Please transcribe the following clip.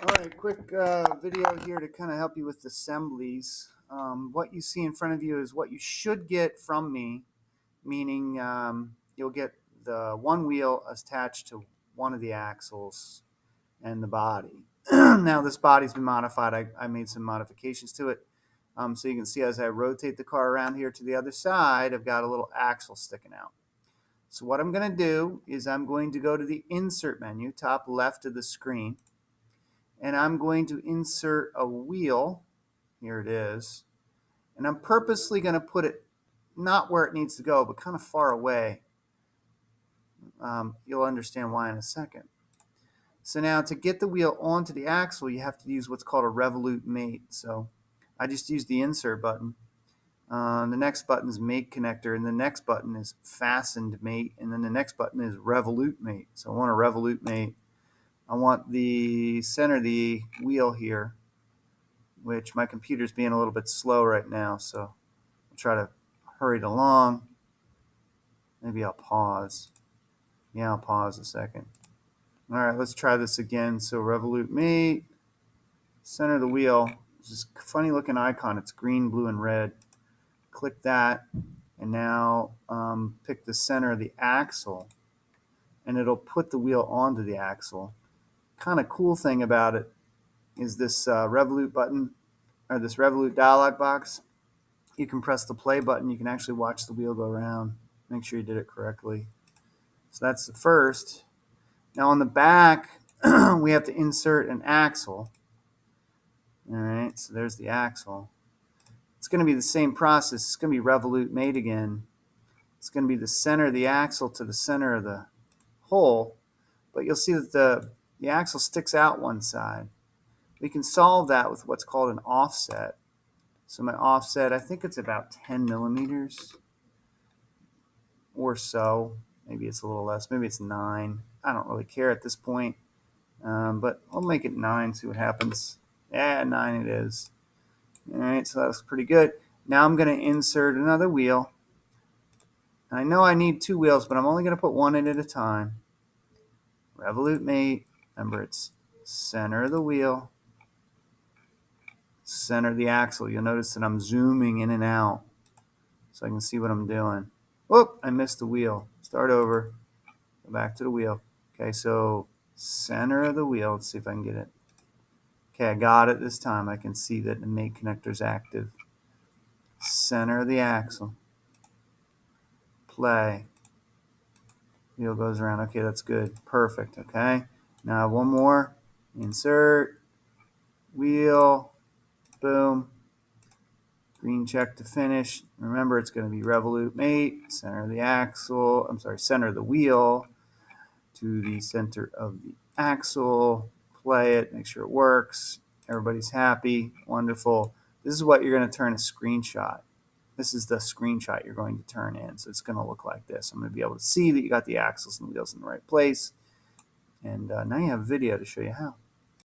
All right, quick video here to kind of help you with assemblies. What you see in front of you is what you should get from me, meaning you'll get the one wheel attached to one of the axles and the body. Now this body's been modified. I made some modifications to it. So you can see as I rotate the car around here to the other side, I've got a little axle sticking out. So what I'm going to do is I'm going to go to the insert menu, top left of the screen, and I'm going to insert a wheel. Here it is. And I'm purposely going to put it not where it needs to go, but kind of far away. You'll understand why in a second. So now to get the wheel onto the axle, you have to use what's called a revolute mate. So I just used the insert button. The next button is mate connector, and the next button is fastened mate, and then the next button is revolute mate. So I want a revolute mate. I want the center of the wheel here, which my computer's being a little bit slow right now, so I'll try to hurry it along. Maybe I'll pause. Yeah, I'll pause a second. All right, let's try this again. So revolute mate, center of the wheel. It's this funny looking icon. It's green, blue, and red. Click that, and now pick the center of the axle, and it'll put the wheel onto the axle. Kind of cool thing about it is this revolute button, or this revolute dialog box. You can press the play button. You can actually watch the wheel go around. Make sure you did it correctly. So that's the first. Now on the back, we have to insert an axle. All right, so there's the axle. It's going to be the same process. It's going to be revolute mate again. It's going to be the center of the axle to the center of the hole, but you'll see that the axle sticks out one side. We can solve that with what's called an offset. So my offset, I think it's about 10 millimeters or so. Maybe it's a little less. Maybe it's 9. I don't really care at this point, but I'll make it 9, see what happens. Yeah, 9 it is. All right, so that looks pretty good. Now I'm going to insert another wheel. I know I need 2 wheels, but I'm only going to put one in at a time. Revolute mate. Remember, it's center of the wheel, center of the axle. You'll notice that I'm zooming in and out so I can see what I'm doing. Whoop, I missed the wheel. Start over. Go back to the wheel. Okay, so center of the wheel. Let's see if I can get it. Okay, I got it this time. I can see that the mate connector is active. Center of the axle. Play. Wheel goes around. Okay, that's good. Perfect. Okay. Now one more. Insert. Wheel. Boom. Green check to finish. Remember, it's going to be revolute mate. Center of the axle. I'm sorry, center of the wheel to the center of the axle. Play it. Make sure it works. Everybody's happy. Wonderful. This is what you're going to turn a screenshot. This is the screenshot you're going to turn in. So it's going to look like this. I'm going to be able to see that you got the axles and wheels in the right place. And now you have video to show you how.